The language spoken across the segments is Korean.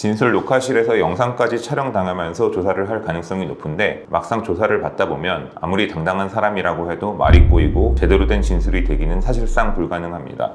진술 녹화실에서 영상까지 촬영당하면서 조사를 할 가능성이 높은데 막상 조사를 받다 보면 아무리 당당한 사람이라고 해도 말이 꼬이고 제대로 된 진술이 되기는 사실상 불가능합니다.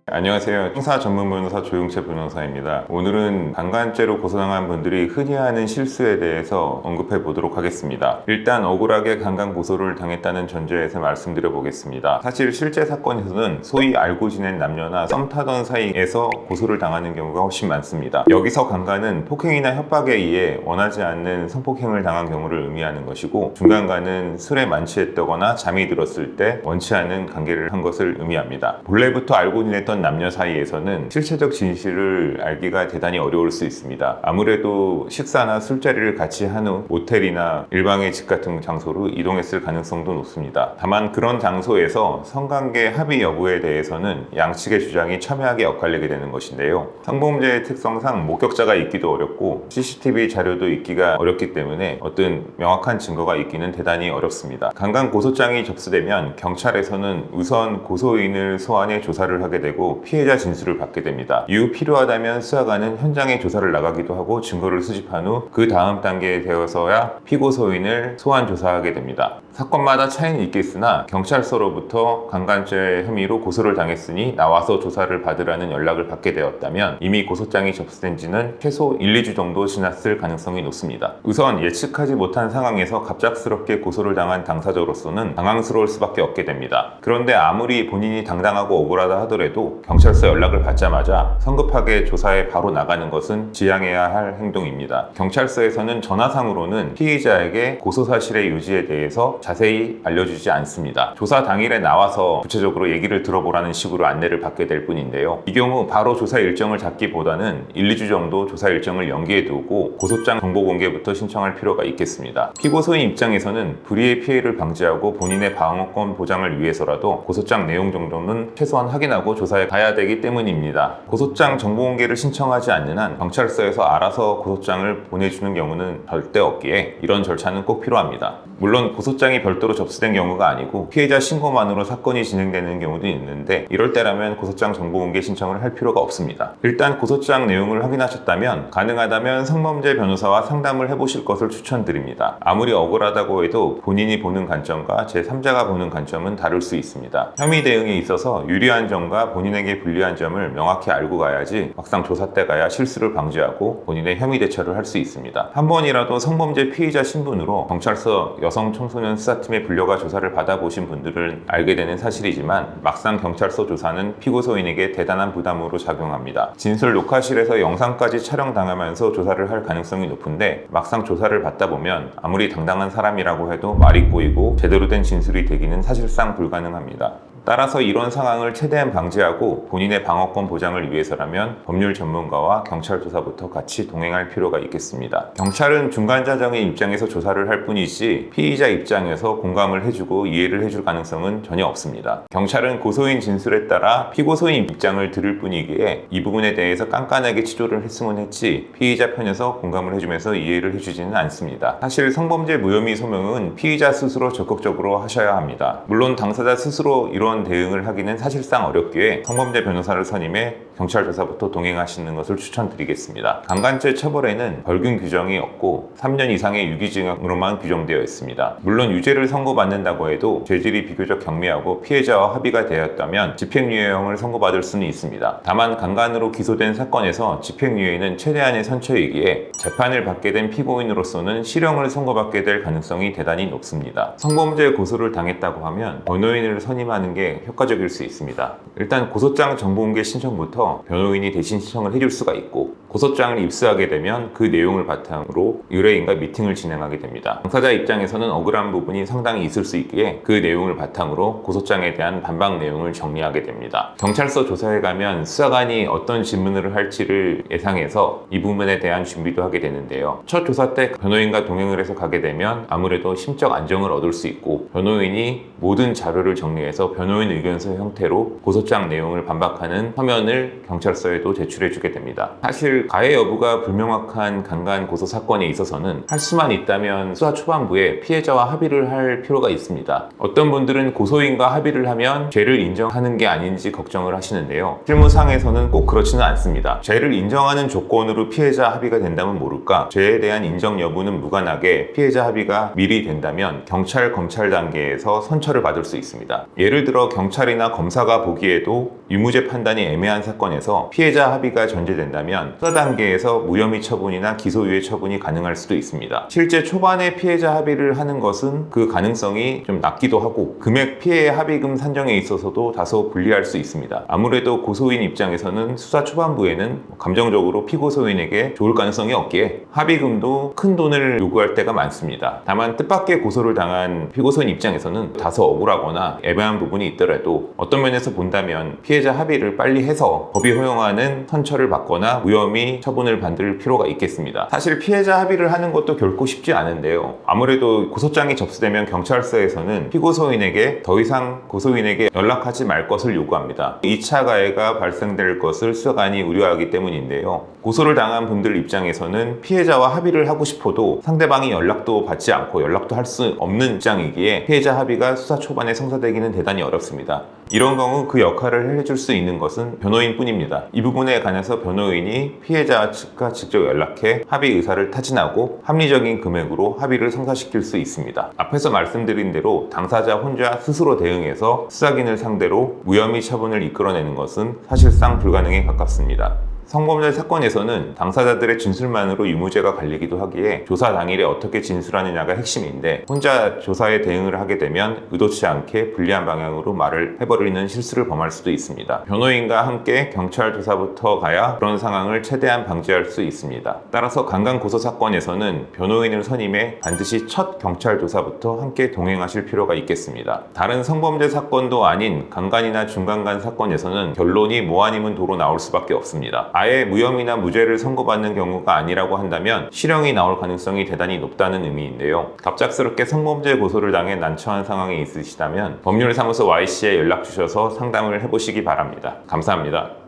안녕하세요. 형사 전문 변호사 조용채 변호사입니다. 오늘은 강간죄로 고소당한 분들이 흔히 하는 실수에 대해서 언급해 보도록 하겠습니다. 일단 억울하게 강간 고소를 당했다는 전제에서 말씀드려 보겠습니다. 사실 실제 사건에서는 소위 알고 지낸 남녀나 썸 타던 사이에서 고소를 당하는 경우가 훨씬 많습니다. 여기서 강간은 폭행이나 협박에 의해 원하지 않는 성폭행을 당한 경우를 의미하는 것이고, 중간간은 술에 만취했다거나 잠이 들었을 때 원치 않은 관계를 한 것을 의미합니다. 본래부터 알고 지냈던 남녀 사이에서는 실체적 진실을 알기가 대단히 어려울 수 있습니다. 아무래도 식사나 술자리를 같이 한 후 모텔이나 일방의 집 같은 장소로 이동했을 가능성도 높습니다. 다만 그런 장소에서 성관계 합의 여부에 대해서는 양측의 주장이 첨예하게 엇갈리게 되는 것인데요. 성범죄의 특성상 목격자가 있기도 어렵고 CCTV 자료도 있기가 어렵기 때문에 어떤 명확한 증거가 있기는 대단히 어렵습니다. 강간 고소장이 접수되면 경찰에서는 우선 고소인을 소환해 조사를 하게 되고 피해자 진술을 받게 됩니다. 이후 필요하다면 수사관은 현장에 조사를 나가기도 하고 증거를 수집한 후 그 다음 단계에 되어서야 피고소인을 소환 조사하게 됩니다. 사건마다 차이는 있겠으나 경찰서로부터 강간죄 혐의로 고소를 당했으니 나와서 조사를 받으라는 연락을 받게 되었다면 이미 고소장이 접수된 지는 최소 1, 2주 정도 지났을 가능성이 높습니다. 우선 예측하지 못한 상황에서 갑작스럽게 고소를 당한 당사자로서는 당황스러울 수밖에 없게 됩니다. 그런데 아무리 본인이 당당하고 억울하다 하더라도 경찰서 연락을 받자마자 성급하게 조사에 바로 나가는 것은 지양해야 할 행동입니다. 경찰서에서는 전화상으로는 피의자에게 고소사실의 유지에 대해서 자세히 알려주지 않습니다. 조사 당일에 나와서 구체적으로 얘기를 들어보라는 식으로 안내를 받게 될 뿐인데요. 이 경우 바로 조사 일정을 잡기보다는 1, 2주 정도 조사 일정을 연기해 두고 고소장 정보 공개부터 신청할 필요가 있겠습니다. 피고소인 입장에서는 불의의 피해를 방지하고 본인의 방어권 보장을 위해서라도 고소장 내용 정도는 최소한 확인하고 조사에 가야 되기 때문입니다. 고소장 정보 공개를 신청하지 않는 한 경찰서에서 알아서 고소장을 보내주는 경우는 절대 없기에 이런 절차는 꼭 필요합니다. 물론 고소장이 별도로 접수된 경우가 아니고 피해자 신고만으로 사건이 진행되는 경우도 있는데, 이럴 때라면 고소장 정보 공개 신청을 할 필요가 없습니다. 일단 고소장 내용을 확인하셨다면 가능하다면 성범죄 변호사와 상담을 해보실 것을 추천드립니다. 아무리 억울하다고 해도 본인이 보는 관점과 제3자가 보는 관점은 다를 수 있습니다. 혐의 대응에 있어서 유리한 점과 본인에게 불리한 점을 명확히 알고 가야지 막상 조사 때 가야 실수를 방지하고 본인의 혐의 대처를 할 수 있습니다. 한 번이라도 성범죄 피의자 신분으로 경찰서 여성 청소년 수사팀에 불려가 조사를 받아보신 분들은 알게 되는 사실이지만 막상 경찰서 조사는 피고소인에게 대단한 부담으로 작용합니다. 진술 녹화실에서 영상까지 촬영당하면서 조사를 할 가능성이 높은데 막상 조사를 받다 보면 아무리 당당한 사람이라고 해도 말이 꼬이고 제대로 된 진술이 되기는 사실상 불가능합니다. 따라서 이런 상황을 최대한 방지하고 본인의 방어권 보장을 위해서라면 법률 전문가와 경찰 조사부터 같이 동행할 필요가 있겠습니다. 경찰은 중간자정의 입장에서 조사를 할 뿐이지 피의자 입장에서 공감을 해주고 이해를 해줄 가능성은 전혀 없습니다. 경찰은 고소인 진술에 따라 피고소인 입장을 들을 뿐이기에 이 부분에 대해서 깐깐하게 치조를 했으면 했지 피의자 편에서 공감을 해주면서 이해를 해주지는 않습니다. 사실 성범죄 무혐의 소명은 피의자 스스로 적극적으로 하셔야 합니다. 물론 당사자 스스로 이런 대응을 하기는 사실상 어렵기에 성범죄 변호사를 선임해 경찰 조사부터 동행하시는 것을 추천드리겠습니다. 강간죄 처벌에는 벌금 규정이 없고 3년 이상의 유기징역으로만 규정되어 있습니다. 물론 유죄를 선고받는다고 해도 죄질이 비교적 경미하고 피해자와 합의가 되었다면 집행유예형을 선고받을 수는 있습니다. 다만 강간으로 기소된 사건에서 집행유예는 최대한의 선처이기에 재판을 받게 된 피고인으로서는 실형을 선고받게 될 가능성이 대단히 높습니다. 성범죄 고소를 당했다고 하면 변호인을 선임하는 게 효과적일 수 있습니다. 일단 고소장 정보공개 신청부터 변호인이 대신 신청을 해줄 수가 있고, 고소장을 입수하게 되면 그 내용을 바탕으로 의뢰인과 미팅을 진행하게 됩니다. 당사자 입장에서는 억울한 부분이 상당히 있을 수 있기에 그 내용을 바탕으로 고소장에 대한 반박 내용을 정리하게 됩니다. 경찰서 조사에 가면 수사관이 어떤 질문을 할지를 예상해서 이 부분에 대한 준비도 하게 되는데요. 첫 조사 때 변호인과 동행을 해서 가게 되면 아무래도 심적 안정을 얻을 수 있고, 변호인이 모든 자료를 정리해서 변호인 의견서 형태로 고소장 내용을 반박하는 서면을 경찰서에도 제출해 주게 됩니다. 사실 사실 가해 여부가 불명확한 강간 고소 사건에 있어서는 할 수만 있다면 수사 초반부에 피해자와 합의를 할 필요가 있습니다. 어떤 분들은 고소인과 합의를 하면 죄를 인정하는 게 아닌지 걱정을 하시는데요. 실무상에서는 꼭 그렇지는 않습니다. 죄를 인정하는 조건으로 피해자 합의가 된다면 모를까, 죄에 대한 인정 여부는 무관하게 피해자 합의가 미리 된다면 경찰, 검찰 단계에서 선처를 받을 수 있습니다. 예를 들어 경찰이나 검사가 보기에도 유무죄 판단이 애매한 사건에서 피해자 합의가 전제된다면 수사 단계에서 무혐의 처분이나 기소유예 처분이 가능할 수도 있습니다. 실제 초반에 피해자 합의를 하는 것은 그 가능성이 좀 낮기도 하고 금액 피해 합의금 산정에 있어서도 다소 불리할 수 있습니다. 아무래도 고소인 입장에서는 수사 초반부에는 감정적으로 피고소인에게 좋을 가능성이 없기에 합의금도 큰 돈을 요구할 때가 많습니다. 다만 뜻밖의 고소를 당한 피고소인 입장에서는 다소 억울하거나 애매한 부분이 있더라도 어떤 면에서 본다면 피해자 합의를 빨리 해서 법이 허용하는 선처를 받거나 무혐의 처분을 받을 필요가 있겠습니다. 사실 피해자 합의를 하는 것도 결코 쉽지 않은데요. 아무래도 고소장이 접수되면 경찰서에서는 피고소인에게 더 이상 고소인에게 연락하지 말 것을 요구합니다. 2차 가해가 발생될 것을 수사관이 우려하기 때문인데요. 고소를 당한 분들 입장에서는 피해자와 합의를 하고 싶어도 상대방이 연락도 받지 않고 연락도 할 수 없는 입장이기에 피해자 합의가 수사 초반에 성사되기는 대단히 어렵습니다. 이런 경우 그 역할을 해줄 수 있는 것은 변호인 뿐입니다. 이 부분에 관해서 변호인이 피해자 측과 직접 연락해 합의 의사를 타진하고 합리적인 금액으로 합의를 성사시킬 수 있습니다. 앞에서 말씀드린 대로 당사자 혼자 스스로 대응해서 수사기관을 상대로 무혐의 처분을 이끌어내는 것은 사실상 불가능에 가깝습니다. 성범죄 사건에서는 당사자들의 진술만으로 유무죄가 갈리기도 하기에 조사 당일에 어떻게 진술하느냐가 핵심인데, 혼자 조사에 대응을 하게 되면 의도치 않게 불리한 방향으로 말을 해버리는 실수를 범할 수도 있습니다. 변호인과 함께 경찰 조사부터 가야 그런 상황을 최대한 방지할 수 있습니다. 따라서 강간 고소 사건에서는 변호인을 선임해 반드시 첫 경찰 조사부터 함께 동행하실 필요가 있겠습니다. 다른 성범죄 사건도 아닌 강간이나 중간간 사건에서는 결론이 뭐 아니면 도로 나올 수밖에 없습니다. 아예 무혐의나 무죄를 선고받는 경우가 아니라고 한다면 실형이 나올 가능성이 대단히 높다는 의미인데요. 갑작스럽게 성범죄 고소를 당해 난처한 상황이 있으시다면 법률사무소 YC에 연락 주셔서 상담을 해보시기 바랍니다. 감사합니다.